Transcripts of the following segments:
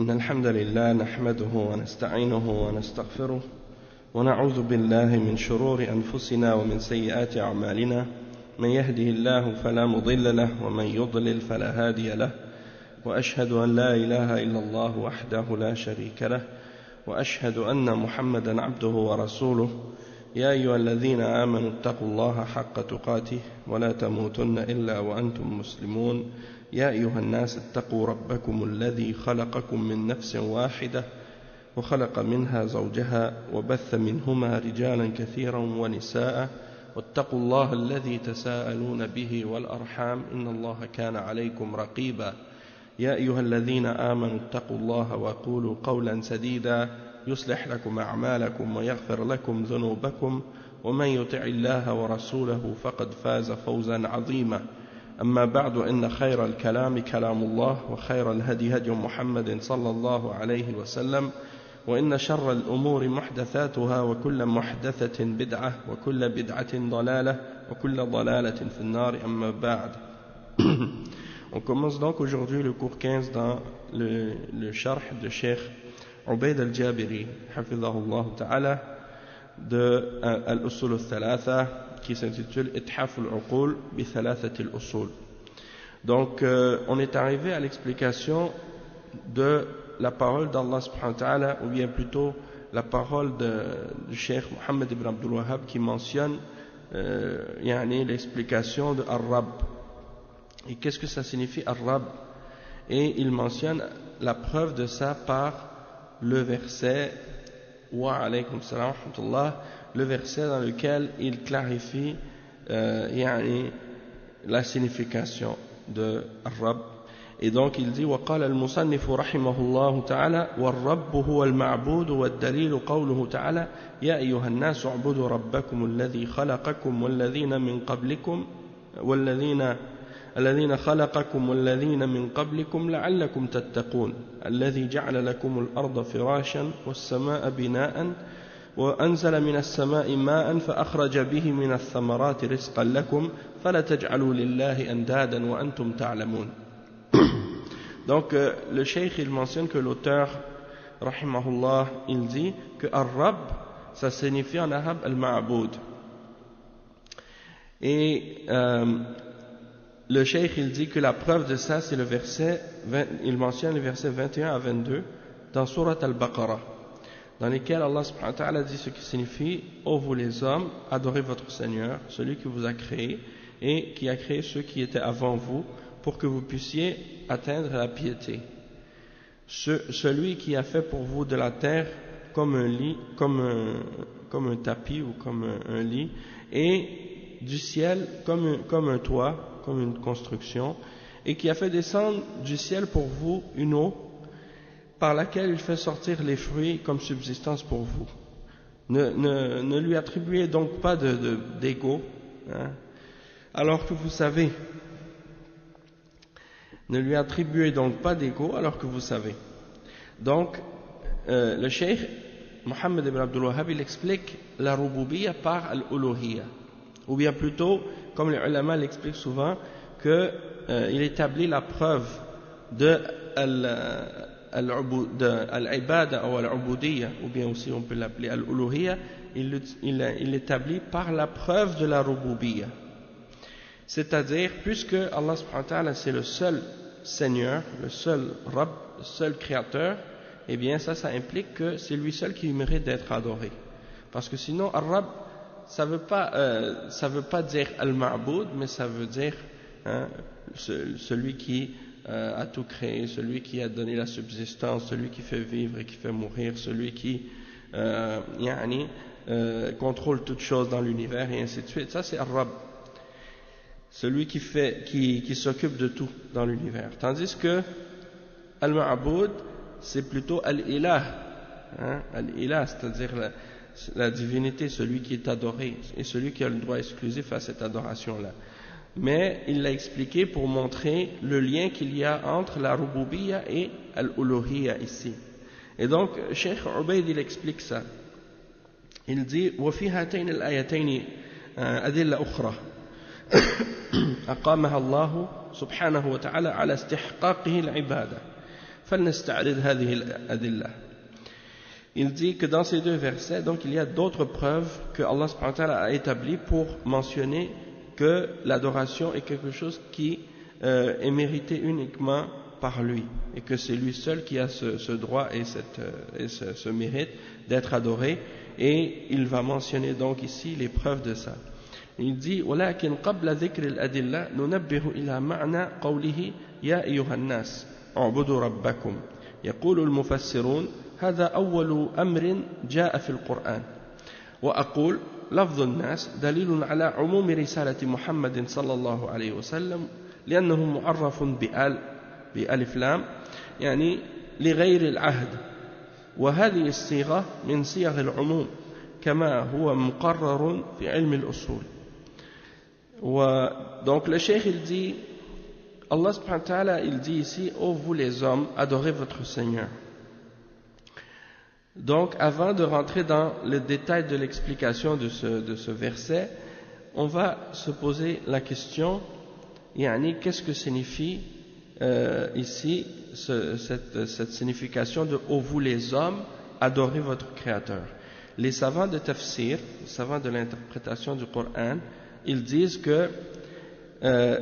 إن الحمد لله نحمده ونستعينه ونستغفره ونعوذ بالله من شرور أنفسنا ومن سيئات أعمالنا من يهده الله فلا مضل له ومن يضلل فلا هادي له وأشهد أن لا إله إلا الله وحده لا شريك له وأشهد أن محمدا عبده ورسوله يا أيها الذين آمنوا اتقوا الله حق تقاته ولا تموتن إلا وأنتم مسلمون يا أيها الناس اتقوا ربكم الذي خلقكم من نفس واحدة وخلق منها زوجها وبث منهما رجالا كثيرا ونساء واتقوا الله الذي تساءلون به والأرحام إن الله كان عليكم رقيبا يا أيها الذين آمنوا اتقوا الله وقولوا قولا سديدا يصلح لكم أعمالكم ويغفر لكم ذنوبكم ومن يطع الله ورسوله فقد فاز فوزا عظيما أما بعد إن خير الكلام كلام الله وخير الهدي هدي محمد صلى الله عليه وسلم وإن شر الأمور محدثاتها وكل محدثة بدعة وكل بدعة ضلالة وكل ضلالة في النار أما بعد. On commence donc aujourd'hui le cours 15 dans le sharh de Cheikh Ubayd al-Jabiri hafidhahullah ta'ala de al-usul al-thalatha qui s'intitule Ithaf al-uqul bi thalathat al-usul. Donc on est arrivé à l'explication de la parole d'Allah subhanahu wa ta'ala, ou bien plutôt la parole du Cheikh Mohammed ibn Abdul Wahhab qui mentionne l'explication de Ar-Rabb. Et qu'est-ce que ça signifie Ar-Rabb? Et il mentionne la preuve de ça par le verset wa alaykum salam wa rahmatullah, le verset dans lequel il clarifie la signification de Ar-Rabb. Et donc il dit وقال المصنف رحمه الله تعالى والرب هو المعبود والدليل قوله تعالى يا أيها الناس اعبدوا ربكم الذي خلقكم والذين من قبلكم الذين خلقكم والذين من قبلكم لعلكم تتقون الذي جعل لكم الأرض فراشا والسماء بناء وأنزل من السماء ماء فأخرج به من الثمرات رزقا لكم فلا تجعلوا لله أندادا وأنتم تعلمون. Donc le cheikh il mentionne que l'auteur rahimahullah il dit que Ar-Rabb ça signifie en arabe Al-Ma'boud. Et le cheikh il dit que la preuve de ça c'est le verset il mentionne le verset 21 à 22 dans Surat Al-Baqarah dans lesquels Allah subhanahu wa ta'ala dit ce qui signifie ô vous les hommes adorez votre Seigneur celui qui vous a créé et qui a créé ceux qui étaient avant vous pour que vous puissiez atteindre la piété. Celui qui a fait pour vous de la terre comme un lit, comme un tapis ou comme un lit, et du ciel comme un toit, comme une construction, et qui a fait descendre du ciel pour vous une eau par laquelle il fait sortir les fruits comme subsistance pour vous. Ne lui attribuez donc pas d'ego, alors que vous savez. Ne lui attribuez donc pas d'ego alors que vous savez. Donc, le cheikh Mohammed ibn Abdul Wahhab il explique la rububiyya par al-uluhiyya. Ou bien plutôt, comme les ulama l'expliquent souvent, qu'il établit la preuve de al-ibada ou al-ubudiyya, ou bien aussi on peut l'appeler al-uluhiyya, il l'établit par la preuve de la rububiyya. C'est-à-dire, puisque Allah subhanahu wa ta'ala c'est le seul Seigneur, le seul Rabb, le seul Créateur, eh bien ça implique que c'est lui seul qui mérite d'être adoré. Parce que sinon, Ar-Rabb, ça veut pas dire Al-Ma'boud, mais ça veut dire celui qui a tout créé, celui qui a donné la subsistance, celui qui fait vivre et qui fait mourir, celui qui contrôle toutes choses dans l'univers et ainsi de suite. Ça c'est Ar-Rabb. Celui qui s'occupe de tout dans l'univers. Tandis que Al-Ma'boud, c'est plutôt Al-Ilah. Al-Ilah, c'est-à-dire la divinité, celui qui est adoré, et celui qui a le droit exclusif à cette adoration-là. Mais il l'a expliqué pour montrer le lien qu'il y a entre la rububiyya et al-uluhiyya ici. Et donc, Cheikh Ubayd, il explique ça. Il dit, وَفِي هَاتَيْنِ الْآيَتَيْنِ أَدِلَّ أُخْرَى أقامها الله سبحانه وتعالى على استحقاقه العبادة فلنستعرض هذه الأدلة. Il dit que dans ces deux versets, donc il y a d'autres preuves que Allah subhanahu wa ta'ala a établies pour mentionner que l'adoration est quelque chose qui est mérité uniquement par lui et que c'est lui seul qui a ce droit et ce mérite d'être adoré, et il va mentionner donc ici les preuves de ça. Il dit ولكن قبل ذكر الأدلة ننبه إلى معنى قوله يا أيها الناس اعبدوا ربكم. يقول المفسرون هذا أول أمر جاء في القرآن. وأقول لفظ الناس دليل على عموم رسالة محمد صلى الله عليه وسلم لأنه معرف بألف لام يعني لغير العهد، وهذه الصيغة من صيغ العموم كما هو مقرر في علم الأصول. Donc le cheikh il dit, Allah subhanahu wa ta'ala il dit ici, ô vous les hommes, adorez votre Seigneur. Donc avant de rentrer dans le détail de l'explication de ce verset, on va se poser la question, yani qu'est-ce que signifie ici cette signification de ô vous les hommes, adorez votre Créateur. Les savants de tafsir, les savants de l'interprétation du Coran, ils disent que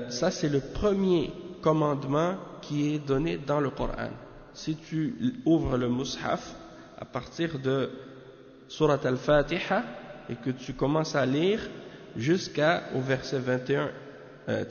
ça c'est le premier commandement qui est donné dans le Coran. Si tu ouvres le mushaf à partir de Surat al-Fatiha et que tu commences à lire jusqu'au verset 21,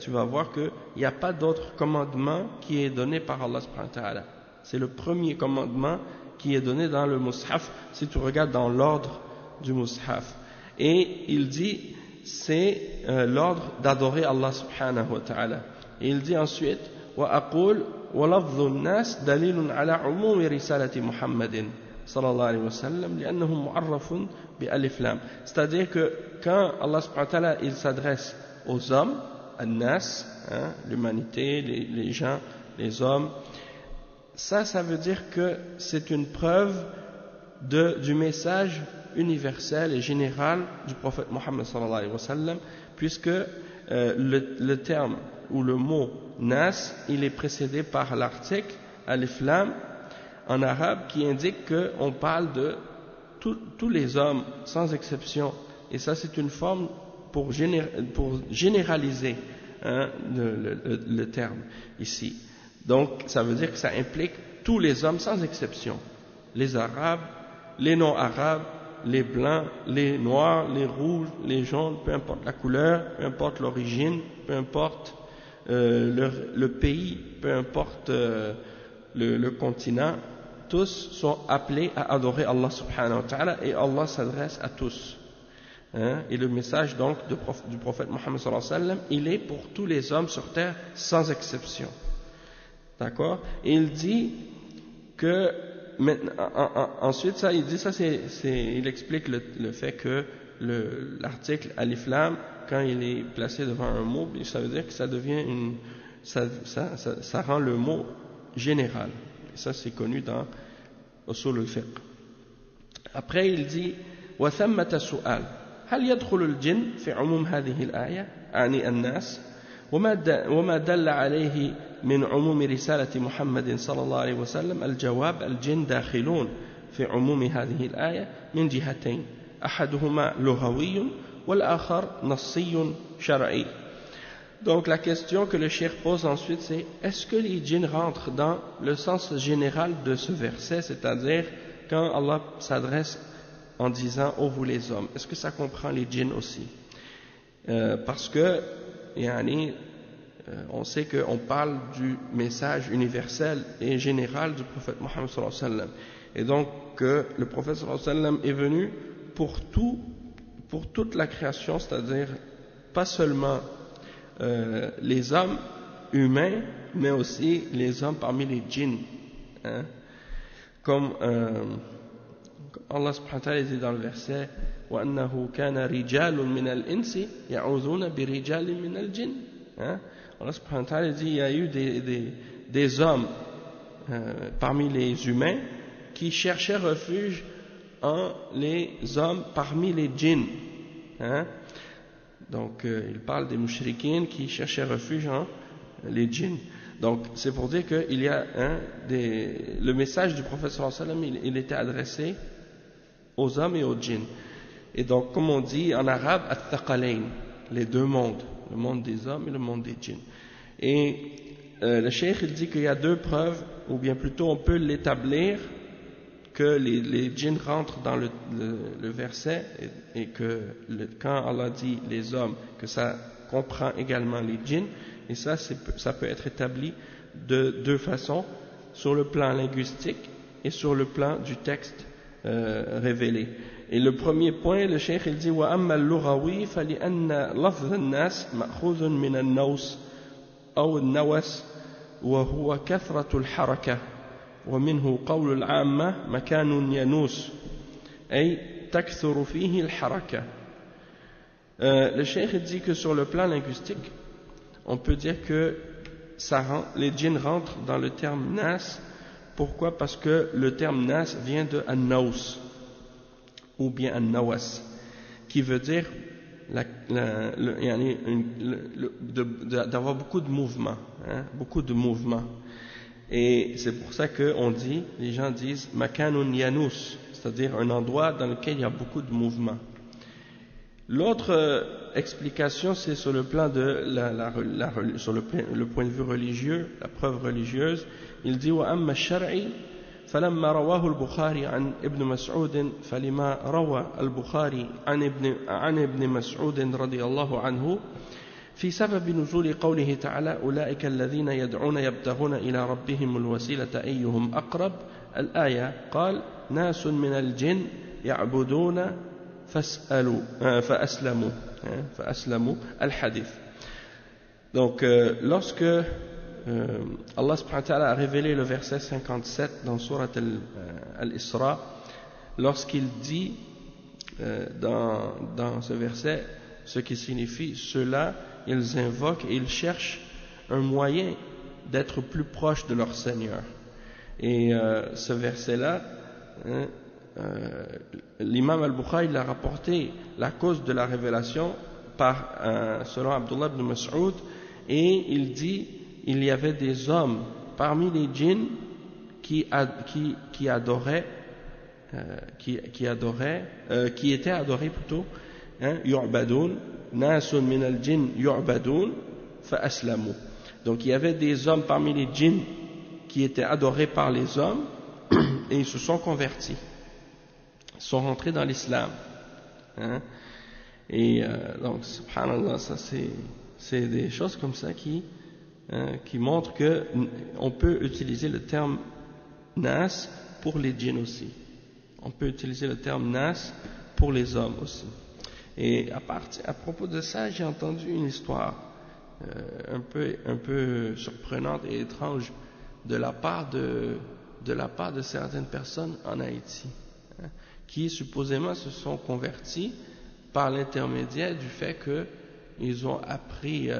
tu vas voir qu'il n'y a pas d'autre commandement qui est donné par Allah subhanahu wa ta'ala. C'est le premier commandement qui est donné dans le mushaf si tu regardes dans l'ordre du mushaf. Et il dit c'est l'ordre d'adorer Allah subhanahu wa ta'ala. Et il dit ensuite وَأَقُولُ وَلَفْظُ النَّاسِ دَلِيلٌ عَلَى عُمُومِ رِسَالَةِ مُحَمَّدٍ صلى الله عليه وسلم لأنه معرف بألف لام. C'est-à-dire que quand Allah subhanahu wa ta'ala il s'adresse aux hommes, الناس, l'humanité, les gens, les hommes, ça veut dire que c'est une preuve du message universel et général du prophète Mohammed sallallahu alayhi wa sallam, puisque le terme ou le mot nas il est précédé par l'article alif lam en arabe qui indique qu'on parle de tous les hommes sans exception, et ça c'est une forme pour généraliser le terme ici. Donc ça veut dire que ça implique tous les hommes sans exception, les arabes, les non-arabes, les blancs, les noirs, les rouges, les jaunes, peu importe la couleur, peu importe l'origine, peu importe le pays, peu importe le continent, tous sont appelés à adorer Allah subhanahu wa ta'ala, et Allah s'adresse à tous. Et le message donc du prophète Mohammed sallallahu alayhi wa sallam, il est pour tous les hommes sur terre sans exception. D'accord? Et il dit que ensuite ça, il dit ça, il explique le fait que l'article alif lam, quand il est placé devant un mot, ça veut dire que ça devient ça rend le mot général. Et ça c'est connu dans Usul al-Fiqh. Après il dit وثمة سؤال هل يدخل الجن في عموم هذه الآية يعني الناس وما دل عليه من عموم رسالة محمد صلى الله عليه وسلم. الجواب الجن داخلون في عموم هذه الآية من جهتين أحدهما لغوي والآخر نصي شرعي. Donc la question que le cheikh pose ensuite, c'est est-ce que les djinns rentrent dans le sens général de ce verset, c'est-à-dire quand Allah s'adresse en disant ô vous les hommes, est-ce que ça comprend les djinns aussi? Parce que on sait qu'on parle du message universel et général du prophète Mohammed sallallahu alayhi wa sallam, et donc que le prophète sallallahu alayhi wa sallam est venu pour toute la création, c'est-à-dire pas seulement les hommes humains, mais aussi les hommes parmi les djinns, comme Allah subhanahu wa ta'ala dit dans le verset وَأَنَّهُ كَانَ رِجَالٌ مِنَ الْإِنسِ يَعُوذُونَ بِرِجَالٍ مِنَ الْجِنِّ. Allah subhanahu wa ta'ala dit il y a eu des hommes parmi les humains qui cherchaient refuge en les hommes parmi les djinns. Donc il parle des mushrikines qui cherchaient refuge en les djinns. Donc c'est pour dire qu'il y a le message du prophète sallallahu alayhi wa sallam, il était adressé aux hommes et aux djinns. Et donc comme on dit en arabe, at-thaqalayn, les deux mondes, le monde des hommes et le monde des djinns. Et le cheikh il dit qu'il y a deux preuves, ou bien plutôt on peut l'établir, que les djinns rentrent dans le verset, et que quand Allah dit les hommes, que ça comprend également les djinns, et ça peut être établi de deux façons, sur le plan linguistique et sur le plan du texte révélé. Et le premier point, le cheikh il dit وَأَمَّا اللُّغَوِي فَلِأَنَّ لَفْظَ النَّاسِ مَأْخُوذٌ مِنَ النَّوْسِ أو النوس وهو كثرة الحركة ومنه قول العامة مكان ينوس أي تكثر فيه الحركة. Le cheikh dit que sur le plan linguistique, on peut dire que les djinns rentrent dans le terme nas. Pourquoi? Parce que le terme nas vient de an-naws ou bien an-nawas, qui veut dire d'avoir beaucoup de mouvements, beaucoup de mouvements. Et c'est pour ça que les gens disent makanun yanus, c'est-à-dire un endroit dans lequel il y a beaucoup de mouvements. L'autre explication, c'est sur le plan de sur le point de vue religieux, la preuve religieuse. Il dit wa amma shar'i فلما رواه البخاري عن ابن مسعود فلما روى البخاري عن ابن مسعود رضي الله عنه في سبب نزول قوله تعالى أولئك الذين يدعون يبتغون إلى ربهم الوسيلة أيهم أقرب الآية قال ناس من الجن يعبدون فأسلموا الحديث. Donc lorsque Allah subhanahu wa ta'ala a révélé le verset 57 dans Surat Al-Isra, lorsqu'il dit dans ce verset ce qui signifie ceux-là, ils invoquent et ils cherchent un moyen d'être plus proche de leur Seigneur. Et ce verset-là, l'imam al-Bukhari l'a rapporté la cause de la révélation selon Abdullah ibn Mas'ud, et il dit il y avait des hommes parmi les djinns qui étaient adorés plutôt, yu'badun, nasun min al-jinn yu'badun fa aslamu. Donc il y avait des hommes parmi les djinns qui étaient adorés par les hommes et ils se sont convertis, ils sont rentrés dans l'islam. Et donc subhanallah, ça c'est des choses comme ça qui montrent qu'on peut utiliser le terme nas pour les djinns aussi. On peut utiliser le terme nas pour les hommes aussi. Et à propos de ça, j'ai entendu une histoire un peu surprenante et étrange de la part de certaines personnes en Haïti, qui supposément se sont convertis par l'intermédiaire du fait qu'ils ont appris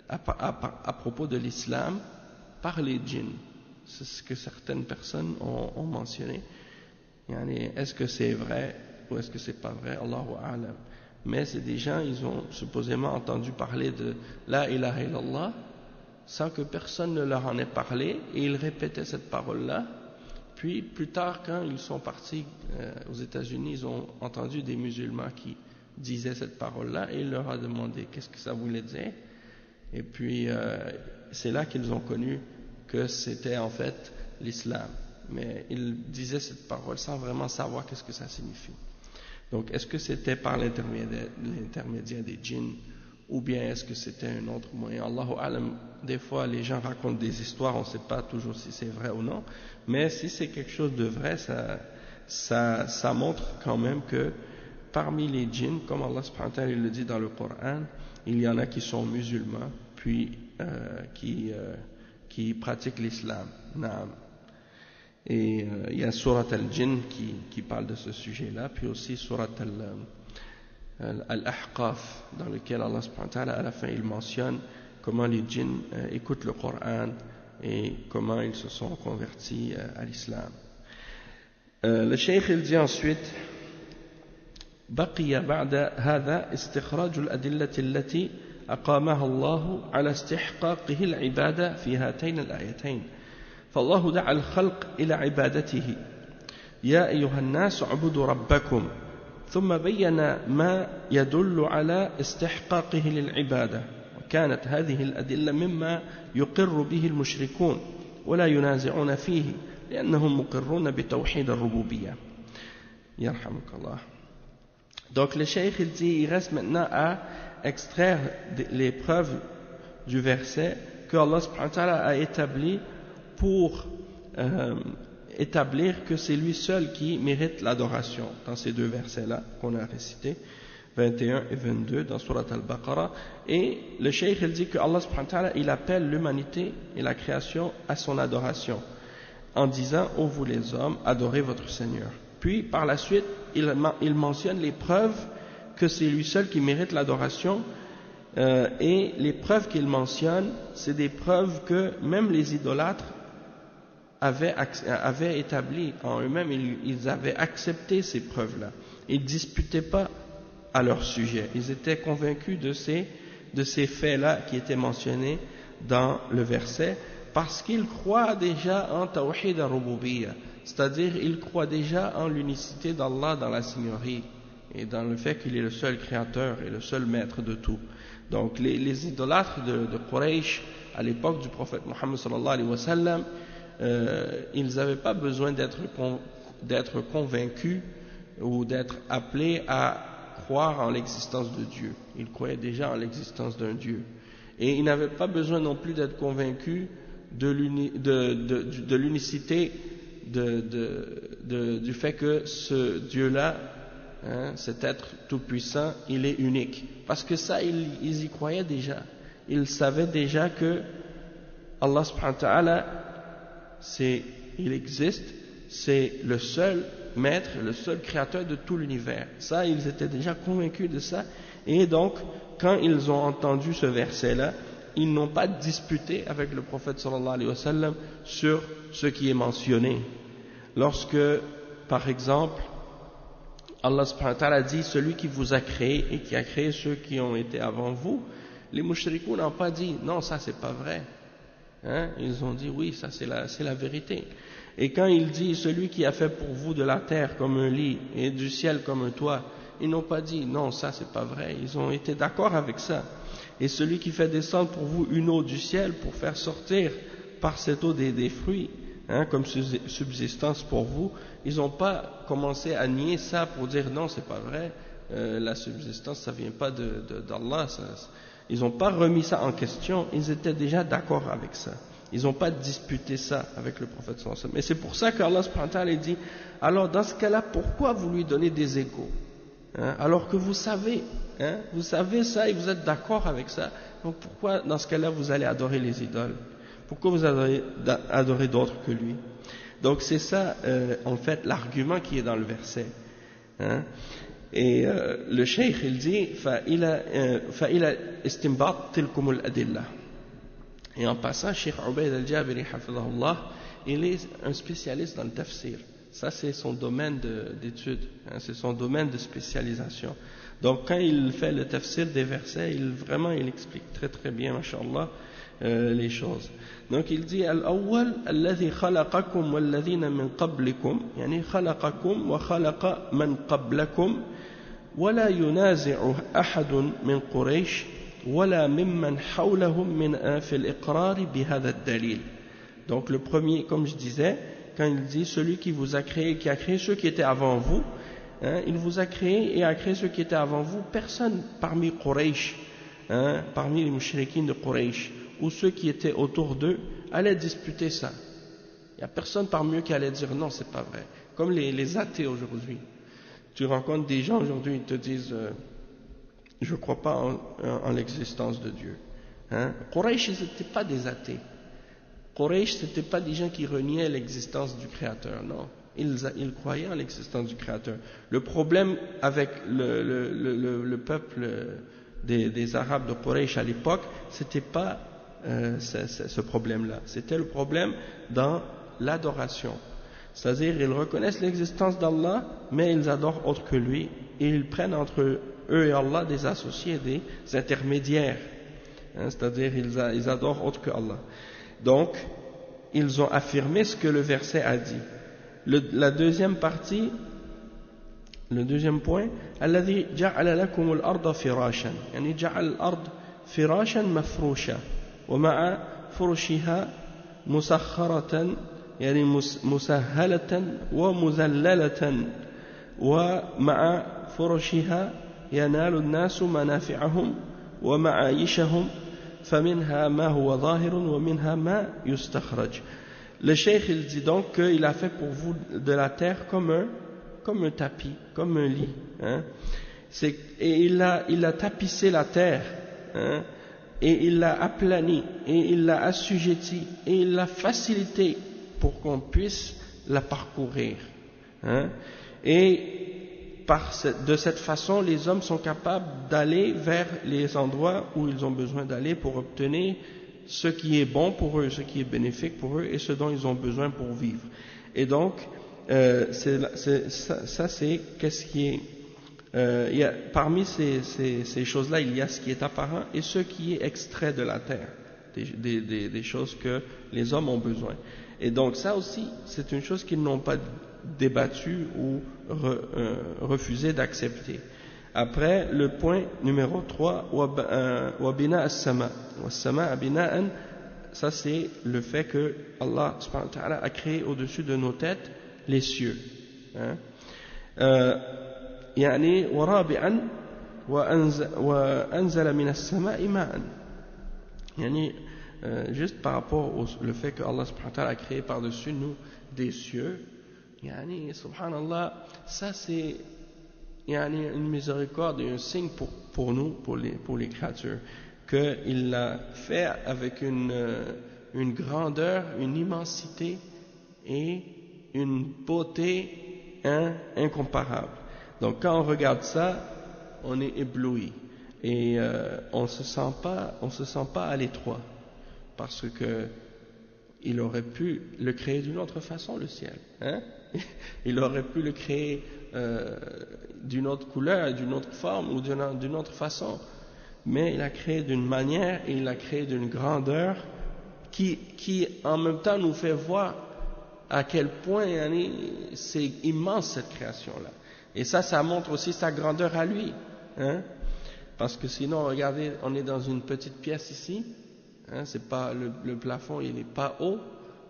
à propos de l'islam par les djinns. C'est ce que certaines personnes ont mentionné. Est-ce que c'est vrai ou est-ce que c'est pas vrai? Allahu a'lam. Mais c'est des gens, ils ont supposément entendu parler de la ilaha illallah sans que personne ne leur en ait parlé, et ils répétaient cette parole-là. Puis plus tard, quand ils sont partis aux États-Unis, ils ont entendu des musulmans qui disaient cette parole-là, et il leur a demandé qu'est-ce que ça voulait dire. Et puis c'est là qu'ils ont connu que c'était en fait l'islam. Mais ils disaient cette parole sans vraiment savoir qu'est-ce que ça signifie. Donc est-ce que c'était par l'intermédiaire des djinns, ou bien est-ce que c'était un autre moyen? Allahu a'lam. Des fois les gens racontent des histoires, on ne sait pas toujours si c'est vrai ou non, mais si c'est quelque chose de vrai, ça montre quand même que parmi les djinns, comme Allah subhanahu wa ta'ala le dit dans le Coran, il y en a qui sont musulmans, puis qui pratiquent l'islam. Naam. Et il y a Surat al-Jinn qui parle de ce sujet-là, puis aussi Surat al-Ahqaf, dans lequel Allah subhanahu wa ta'ala à la fin il mentionne comment les djinns écoutent le Coran et comment ils se sont convertis à l'islam. Le cheikh il dit ensuite بقي بعد هذا استخراج الأدلة التي أقامها الله على استحقاقه العبادة في هاتين الآيتين فالله دعا الخلق إلى عبادته يا أيها الناس اعبدوا ربكم ثم بين ما يدل على استحقاقه للعبادة وكانت هذه الأدلة مما يقر به المشركون ولا ينازعون فيه لأنهم مقرون بتوحيد الربوبية يرحمك الله. Donc le cheikh il dit, il reste maintenant à extraire les preuves du verset que Allah subhanahu wa ta'ala a établi pour établir que c'est lui seul qui mérite l'adoration dans ces deux versets-là qu'on a récités 21 et 22 dans Surat Al-Baqarah. Et le cheikh il dit que Allah subhanahu wa ta'ala il appelle l'humanité et la création à son adoration en disant ô vous les hommes adorez votre Seigneur. Puis par la suite il mentionne les preuves que c'est lui seul qui mérite l'adoration et les preuves qu'il mentionne c'est des preuves que même les idolâtres avaient établi en eux-mêmes, ils avaient accepté ces preuves-là. Ils ne disputaient pas à leur sujet. Ils étaient convaincus de ces faits-là qui étaient mentionnés dans le verset parce qu'ils croient déjà en Tawhid al-Rububiyyah, c'est-à-dire ils croient déjà en l'unicité d'Allah dans la Seigneurie et dans le fait qu'il est le seul créateur et le seul maître de tout. Donc les idolâtres de Quraysh à l'époque du prophète Mohammed sallallahu alayhi wa sallam, ils n'avaient pas besoin d'être convaincus ou d'être appelés à croire en l'existence de Dieu. Ils croyaient déjà en l'existence d'un Dieu. Et ils n'avaient pas besoin non plus d'être convaincus de l'unicité du fait que ce Dieu-là, cet être tout-puissant, il est unique. Parce que ça, ils y croyaient déjà. Ils savaient déjà que Allah subhanahu wa ta'ala, il existe, c'est le seul maître, le seul créateur de tout l'univers. Ça, ils étaient déjà convaincus de ça. Et donc, quand ils ont entendu ce verset-là, ils n'ont pas disputé avec le prophète sallallahu alayhi wa sallam sur ce qui est mentionné. Lorsque, par exemple, Allah subhanahu wa ta'ala dit, celui qui vous a créé et qui a créé ceux qui ont été avant vous, les mushrikoun n'ont pas dit, non, ça c'est pas vrai. Ils ont dit oui, ça c'est la vérité. Et quand il dit celui qui a fait pour vous de la terre comme un lit et du ciel comme un toit, ils n'ont pas dit non, ça c'est pas vrai. Ils ont été d'accord avec ça. Et celui qui fait descendre pour vous une eau du ciel pour faire sortir par cette eau des fruits, comme subsistance pour vous, ils n'ont pas commencé à nier ça pour dire non, c'est pas vrai. La subsistance ça vient pas d'Allah. Ils n'ont pas remis ça en question, ils étaient déjà d'accord avec ça. Ils n'ont pas disputé ça avec le prophète sallallahu alayhi wa sallam. Et c'est pour ça qu'Allah subhanahu wa ta'ala dit, alors dans ce cas-là, pourquoi vous lui donnez des égaux alors que vous savez ça et vous êtes d'accord avec ça, donc pourquoi dans ce cas-là vous allez adorer les idoles? Pourquoi vous adorez d'autres que lui? Donc c'est ça en fait l'argument qui est dans le verset. Et le cheikh il dit فإلى استنباط تلكم الأدلة. Et en passant, Cheikh Ubayd al-Jabiri hafidhahullah, il est un spécialiste dans le tafsir. Ça c'est son domaine d'étude, c'est son domaine de spécialisation. Donc quand il fait le tafsir des versets, il explique très très bien, mashallah, les choses. Donc il dit al-awwal alladhi khalaqakum walladhina min qablikum, yani khalaqakum wa khalaqa man qablakum ولا ينازع أحد من قريش ولا ممن حولهم من في الإقرار بهذا الدليل. Donc le premier, comme je disais, quand il dit celui qui vous a créé, qui a créé ceux qui étaient avant vous, il vous a créé et a créé ceux qui étaient avant vous, personne parmi Quraysh, parmi les mushrikins de Quraysh, ou ceux qui étaient autour d'eux, allait disputer ça. Il n'y a personne parmi eux qui allait dire non, c'est pas vrai. Comme les athées aujourd'hui. Tu rencontres des gens aujourd'hui, ils te disent je ne crois pas en l'existence de Dieu. Quraysh, ce n'étaient pas des athées. Quraysh, ce n'étaient pas des gens qui reniaient l'existence du Créateur, non. Ils croyaient en l'existence du Créateur. Le problème avec le peuple des Arabes de Quraysh à l'époque, ce n'était pas ce problème-là. C'était le problème dans l'adoration. C'est-à-dire, ils reconnaissent l'existence d'Allah, mais ils adorent autre que lui, et ils prennent entre eux et Allah des associés, des intermédiaires. hein, c'est-à-dire ils adorent autre que Allah. Donc, ils ont affirmé ce que le verset a dit. La deuxième partie, le deuxième point, الذي جعل لكم الأرض فراشا يعني جعل الأرض فراشا مفروشا ومع فرشها مسخرة يعني مسهلة ومذللة ومع فرشها ينال الناس منافعهم ومعايشهم فمنها ما هو ظاهر ومنها ما يستخرج. Le cheikh il dit donc qu'il a fait pour vous de la terre comme un tapis, comme un lit, hein. Et il a tapissé la terre, hein, et il l'a aplani, et il l'a assujetti, et il l'a facilité pour qu'on puisse la parcourir, hein. Et de cette façon, les hommes sont capables d'aller vers les endroits où ils ont besoin d'aller pour obtenir ce qui est bon pour eux, ce qui est bénéfique pour eux et ce dont ils ont besoin pour vivre. Et donc, ça c'est qu'est-ce qui est... parmi ces choses-là, il y a ce qui est apparent et ce qui est extrait de la terre, des choses que les hommes ont besoin. Et donc ça aussi, c'est une chose qu'ils n'ont pas débattu ou refusé d'accepter. Après, le point numéro 3, وَبِنَاءَ السَّمَاءِ وَالسَّمَاءَ بِنَاءً, ça c'est le fait que Allah subhanahu wa ta'ala a créé au-dessus de nos têtes les cieux, hein. يعني ورابعا وأنزل من السماء ماء, يعني juste par rapport au le fait que Allah subhanahu wa ta'ala a créé par-dessus nous des cieux, yani subhanallah, ça c'est yani une miséricorde et un signe pour nous, pour les créatures, qu'il l'a fait avec une grandeur, une immensité et une beauté incomparable. Donc quand on regarde ça, on est ébloui et on se sent pas à l'étroit, parce que il aurait pu le créer d'une autre façon, le ciel, hein? Il aurait pu le créer d'une autre couleur, d'une autre forme ou d'une autre façon, mais il a créé d'une manière et il a créé d'une grandeur qui en même temps nous fait voir à quel point c'est immense cette création-là. Et ça montre aussi sa grandeur à lui, hein? Parce que sinon, regardez, on est dans une petite pièce ici, hein, c'est pas le plafond, il n'est pas haut,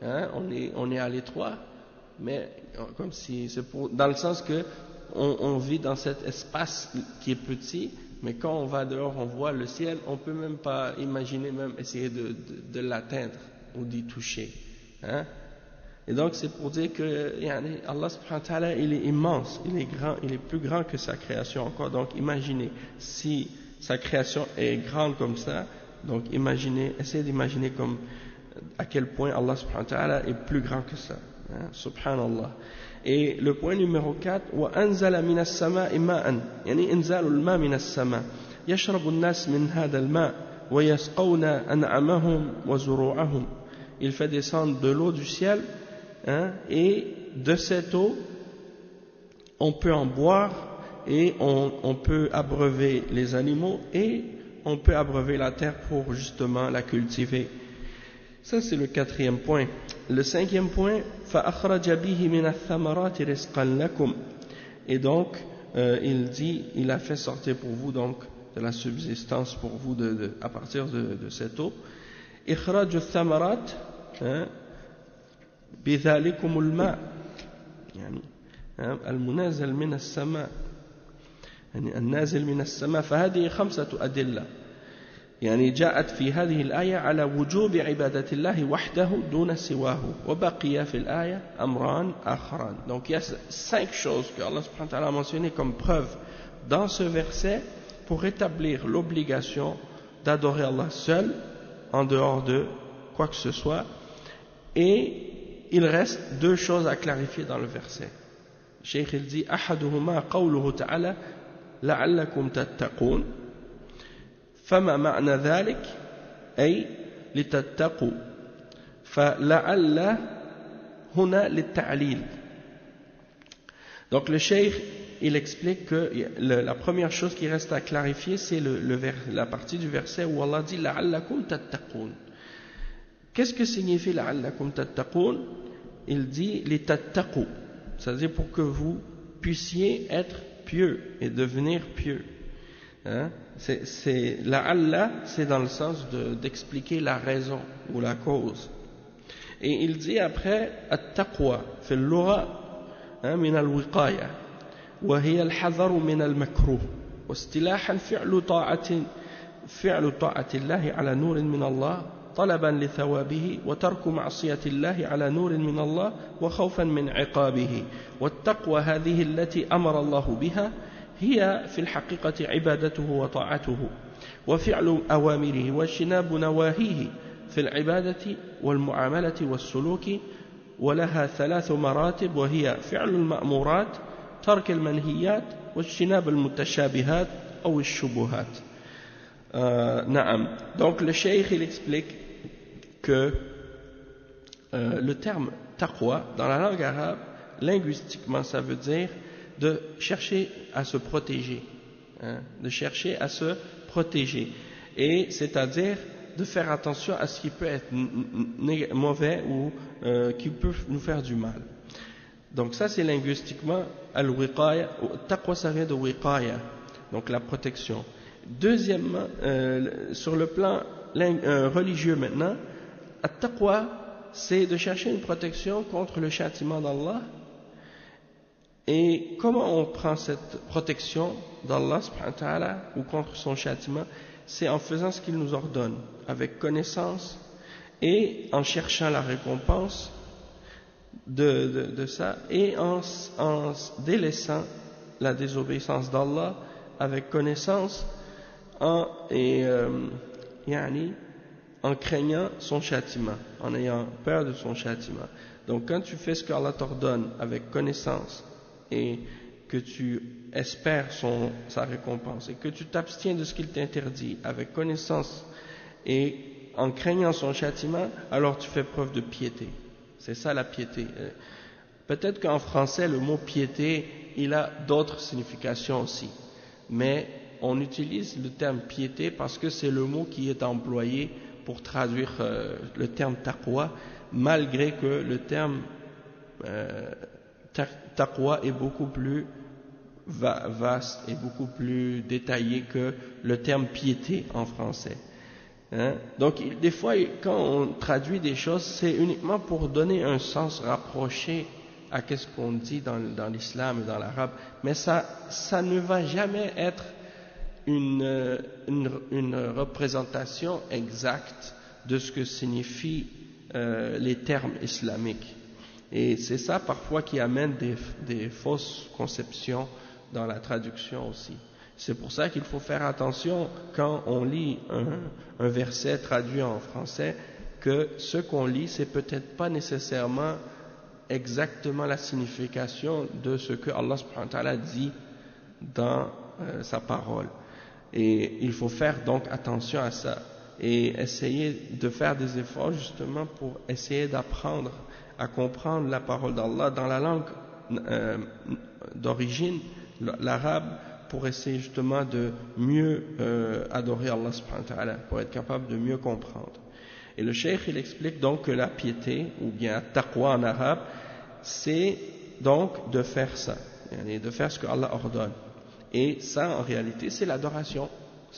hein, on est à l'étroit, mais comme si c'est dans le sens que on vit dans cet espace qui est petit, mais quand on va dehors, on voit le ciel, on peut même pas imaginer, même essayer de l'atteindre ou d'y toucher, hein. Et donc c'est pour dire que Allah subhanahu wa ta'ala, il est immense, il est grand, il est plus grand que sa création encore. Donc imaginez, si sa création est grande comme ça, donc essayez d'imaginer comme à quel point Allah subhanahu wa ta'ala est plus grand que ça, hein, subhanallah. Et le point numéro 4, وَأَنزَلَ مِنَ السَّمَاءِ مَاءً, يعني إنزال الماء من السماء يشرب الناس من هذا الماء ويسقون أنعامهم وزروعهم. Il fait descendre de l'eau du ciel, hein, et de cette eau on peut en boire et on peut abreuver les animaux et on peut abreuver la terre pour justement la cultiver. Ça c'est le 4e point. Le 5e point, فَأَخْرَجَ بِهِ مِنَ الثَّمَرَاتِ رِزْقًا لَكُمْ. Et donc il dit, il a fait sortir pour vous donc de la subsistance pour vous à partir de cette eau. إخراج الثمرات بذلكم الماء يعني المنازل من السماء, يعني النازل من السماء. فهذه 5 أدلة يعني جاءت في هذه الآية على وجوب عبادة الله وحده دون سواه, وبقي في الآية أمران آخران. Donc il y a 5 choses que Allah subhanahu wa ta'ala a mentionnées comme preuve dans ce verset pour établir l'obligation d'adorer Allah seul en dehors de quoi que ce soit. Et il reste 2 choses à clarifier dans le verset. Cheikh il dit أحدهما قوله تعالى لعلكم تتقون. فما معنى ذلك؟ أي لتتقوا. فلعل هنا للتعليل. Donc le cheikh, il explique que la première chose qui reste à clarifier, c'est la partie du verset où Allah dit la'allakum tattaqun. Qu'est-ce que signifie la'allakum tattaqun? Il dit li tattaqu, c'est-à-dire pour que vous puissiez être pieux et devenir pieux. Hein? La'alla, c'est dans le sens d'expliquer la raison ou la cause. Et il dit après at-taqwa fi al-lugha من الوقاية وهي الحذر من المكروه واصطلاحا فعل طاعة الله على نور من الله طلبا لثوابه وترك معصية الله على نور من الله وخوفا من عقابه والتقوى هذه التي أمر الله بها هي في الحقيقة عبادته وطاعته وفعل أوامره واجتناب نواهيه في العبادة والمعاملة والسلوك ولها 3 مراتب وهي فعل المأمورات ترك المنهيات واجتناب المتشابهات أو الشبهات. نعم. Donc le cheikh il explique que le terme taqwa dans la langue arabe linguistiquement ça veut dire de chercher à se protéger, hein, de chercher à se protéger, et c'est-à-dire de faire attention à ce qui peut être mauvais ou qui peut nous faire du mal. Donc ça c'est linguistiquement al-wiqaya. Taqwa ça vient de wiqaya, donc la protection. Deuxièmement, sur le plan religieux maintenant, at-taqwa c'est de chercher une protection contre le châtiment d'Allah. Et comment on prend cette protection d'Allah subhanahu wa ta'ala ou contre son châtiment? C'est en faisant ce qu'il nous ordonne, avec connaissance et en cherchant la récompense de ça, et en délaissant la désobéissance d'Allah avec connaissance en craignant son châtiment, en ayant peur de son châtiment. Donc quand tu fais ce qu'Allah t'ordonne avec connaissance et que tu espères sa récompense et que tu t'abstiens de ce qu'il t'interdit avec connaissance et en craignant son châtiment, alors tu fais preuve de piété. C'est ça la piété. Peut-être qu'en français le mot piété il a d'autres significations aussi, mais on utilise le terme piété parce que c'est le mot qui est employé pour traduire le terme taqwa, malgré que le terme taqwa est beaucoup plus vaste et beaucoup plus détaillé que le terme piété en français. Hein? Donc des fois quand on traduit des choses, c'est uniquement pour donner un sens rapproché à ce qu'on dit dans l'islam et dans l'arabe, mais ça ne va jamais être une représentation exacte de ce que signifient les termes islamiques. Et c'est ça parfois qui amène des fausses conceptions dans la traduction aussi. C'est pour ça qu'il faut faire attention quand on lit un verset traduit en français, que ce qu'on lit c'est peut-être pas nécessairement exactement la signification de ce que Allah subhanahu wa ta'ala dit dans sa parole. Et il faut faire donc attention à ça et essayer de faire des efforts justement pour essayer d'apprendre à comprendre la parole d'Allah dans la langue d'origine, l'arabe, pour essayer justement de mieux adorer Allah subhanahu wa ta'ala, pour être capable de mieux comprendre. Et le cheikh il explique donc que la piété, ou bien taqwa en arabe, c'est donc de faire ça, de faire ce que Allah ordonne. Et ça en réalité c'est l'adoration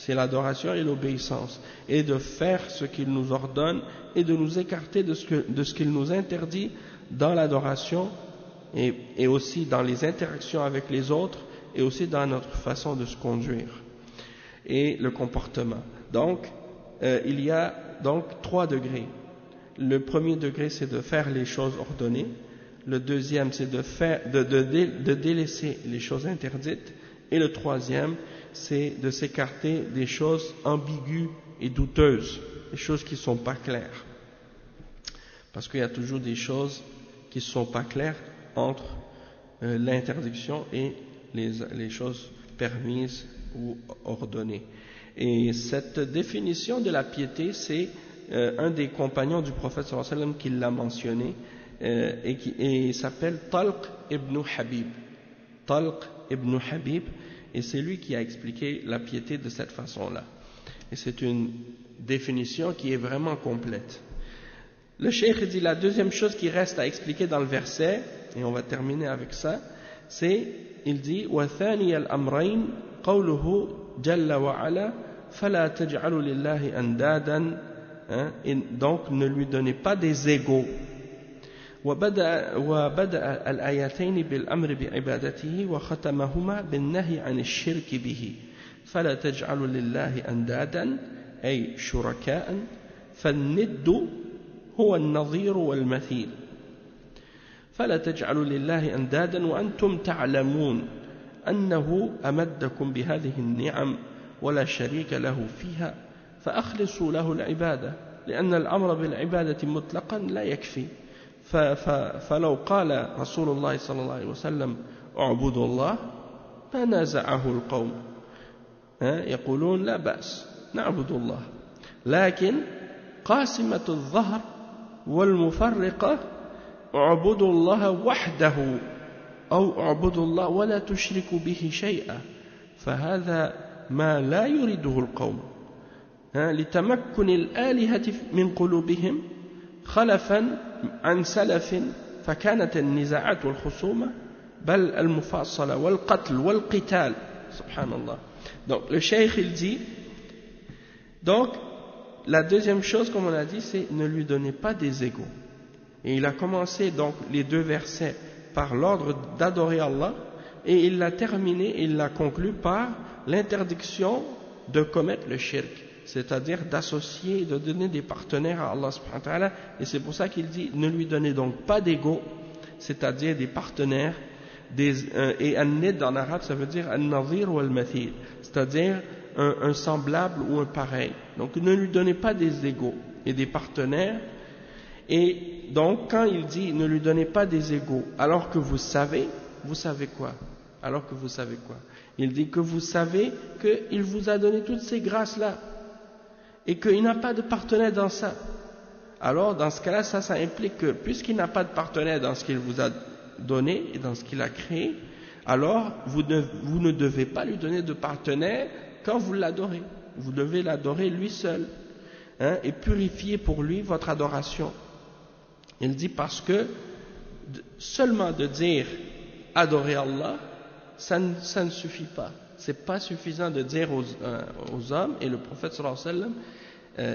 et l'obéissance, et de faire ce qu'il nous ordonne et de nous écarter de ce qu'il nous interdit dans l'adoration et aussi dans les interactions avec les autres et aussi dans notre façon de se conduire et le comportement. Donc il y a donc 3 degrés. Le premier degré c'est de faire les choses ordonnées, le deuxième c'est de délaisser les choses interdites, et le troisième c'est de s'écarter des choses ambiguës et douteuses, des choses qui ne sont pas claires, parce qu'il y a toujours des choses qui ne sont pas claires entre l'interdiction et les choses permises ou ordonnées. Et cette définition de la piété, c'est un des compagnons du prophète sallallahu alayhi wa sallam qui l'a mentionné, et il s'appelle Talq ibn Habib. Talq ibn Habib, et c'est lui qui a expliqué la piété de cette façon-là. Et c'est une définition qui est vraiment complète. Le cheikh dit la deuxième chose qui reste à expliquer dans le verset, et on va terminer avec ça, c'est, il dit وَثَانِيَ الْأَمْرَيْنِ قَوْلُهُ جَلَّ وَعَلَى فَلَا تَجْعَلُوا لِلَّهِ أَنْدَادًا, donc ne lui donnez pas des égaux. وبدأ الآيتين بالأمر بعبادته وختمهما بالنهي عن الشرك به فلا تجعلوا لله أندادا أي شركاء فالند هو النظير والمثيل فلا تجعلوا لله أندادا وأنتم تعلمون أنه أمدكم بهذه النعم ولا شريك له فيها فأخلصوا له العبادة لأن الأمر بالعبادة مطلقا لا يكفي فلو قال رسول الله صلى الله عليه وسلم اعبدوا الله ما نازعه القوم يقولون لا بأس نعبد الله لكن قاسمة الظهر والمفرقة اعبدوا الله وحده أو اعبدوا الله ولا تشركوا به شيئا فهذا ما لا يريده القوم لتمكن الآلهة من قلوبهم خلفا عن سلف فكانت النزاعات والخصومة بل المفاصلة والقتل والقتال سبحان الله. Donc le cheikh il dit, donc la deuxième chose comme on a dit c'est ne lui donnez pas des égaux, et il a commencé donc les deux versets par l'ordre d'adorer Allah et il l'a terminé, il l'a conclu par l'interdiction de commettre le shirk, c'est-à-dire d'associer, de donner des partenaires à Allah subhanahu wa ta'ala. Et c'est pour ça qu'il dit ne lui donnez donc pas d'égaux, c'est-à-dire des partenaires, et an-nid en arabe ça veut dire an-nazir ou al-mathil, c'est-à-dire un semblable ou un pareil. Donc ne lui donnez pas des égaux et des partenaires. Et donc quand il dit ne lui donnez pas des égaux alors que vous savez quoi? Alors que vous savez quoi? Il dit que vous savez qu'il vous a donné toutes ces grâces-là et qu'il n'a pas de partenaire dans ça. Alors dans ce cas-là, ça implique que puisqu'il n'a pas de partenaire dans ce qu'il vous a donné et dans ce qu'il a créé, alors vous ne devez pas lui donner de partenaire quand vous l'adorez. Vous devez l'adorer lui seul, et purifier pour lui votre adoration. Il dit parce que seulement de dire adorer Allah, ça ne suffit pas. C'est pas suffisant de dire aux hommes, et le prophète sallallahu alayhi wa sallam,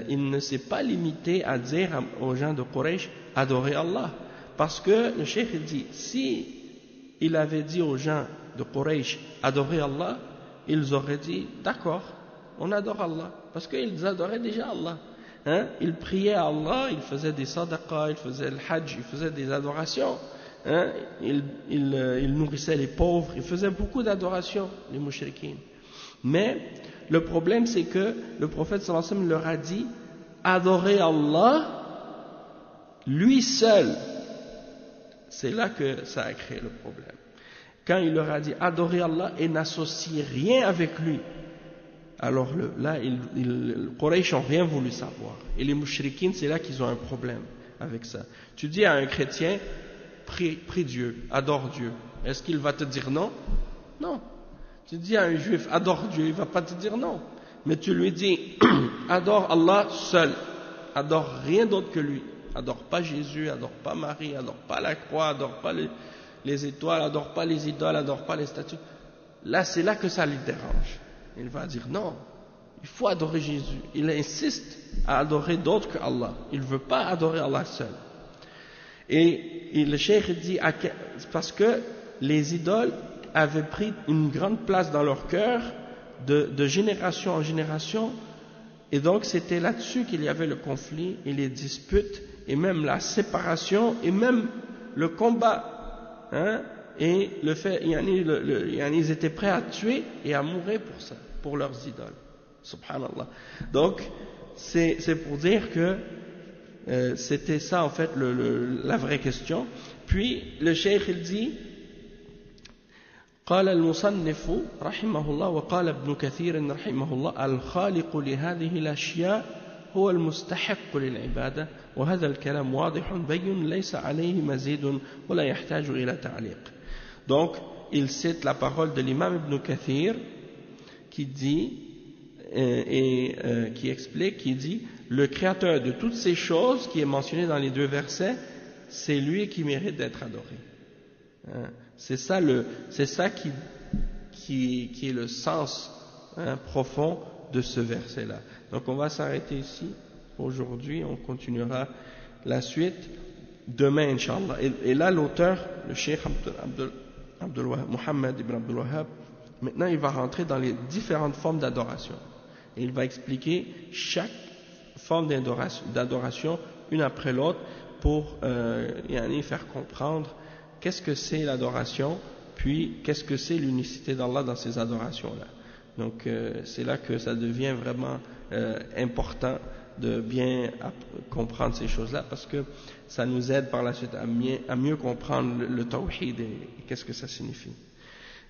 il ne s'est pas limité à dire aux gens de Quraysh adorer Allah, parce que le cheikh il dit si il avait dit aux gens de Quraysh adorer Allah, ils auraient dit d'accord, on adore Allah, parce qu'ils adoraient déjà Allah. Ils priaient à Allah, ils faisaient des sadaqas, ils faisaient le hajj, ils faisaient des adorations. Ils nourrissaient les pauvres, ils faisaient beaucoup d'adorations, les mushrikines. Mais le problème c'est que le prophète sallallahu alayhi wa sallam leur a dit adorer Allah lui seul. C'est là que ça a créé le problème. Quand il leur a dit adorer Allah et n'associer rien avec lui, alors là les Quraysh n'ont rien voulu savoir, et les mushrikines c'est là qu'ils ont un problème avec ça. Tu dis à un chrétien prie Dieu, adore Dieu, est-ce qu'il va te dire non? Non. Tu dis à un juif adore Dieu, il ne va pas te dire non. Mais tu lui dis adore Allah seul, adore rien d'autre que lui, adore pas Jésus, adore pas Marie, adore pas la croix, adore pas les étoiles, adore pas les idoles, adore pas les statues. Là c'est là que ça lui dérange. Il va dire non, il faut adorer Jésus. Il insiste à adorer d'autres que Allah, il ne veut pas adorer Allah seul. Et le cheikh dit parce que les idoles avaient pris une grande place dans leur cœur de génération en génération, et donc c'était là-dessus qu'il y avait le conflit et les disputes et même la séparation et même le combat, et le fait ils étaient prêts à tuer et à mourir pour ça, pour leurs idoles, subhanallah. Donc c'est pour dire que c'était ça en fait la vraie question. Puis le cheikh il dit قال المصنف رحمه الله وقال ابن كثير رحمه الله الخالق لهذه الأشياء هو المستحق للعبادة وهذا الكلام واضح بين ليس عليه مزيد ولا يحتاج إلى تعليق. Donc il cite la parole de l'imam Ibn Kathir qui dit qui explique, qui dit le créateur de toutes ces choses qui est mentionné dans les deux versets, c'est lui qui mérite d'être adoré. C'est ça qui est le sens profond de ce verset-là. Donc on va s'arrêter ici aujourd'hui, on continuera la suite demain, Inch'Allah. Et là, l'auteur, le Cheikh Mohammed ibn Abdul Wahhab, maintenant il va rentrer dans les différentes formes d'adoration. Et il va expliquer chaque forme d'adoration une après l'autre pour faire comprendre qu'est-ce que c'est l'adoration, puis qu'est-ce que c'est l'unicité d'Allah dans ces adorations-là. Donc c'est là que ça devient vraiment important de bien comprendre ces choses-là, parce que ça nous aide par la suite à mieux comprendre le tawhid et qu'est-ce que ça signifie.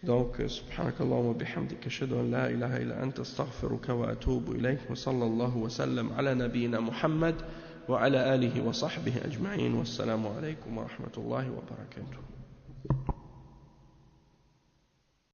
Donc subhanakallahumma bihamdika ashhadu an la ilaha illa anta astaghfiruka wa atubu ilayk wa sallallahu wa sallam ala nabiyyina Muhammad wa ala alihi wa sahbihi ajma'in. Wassalamu alaykum wa rahmatullahi wa barakatuh.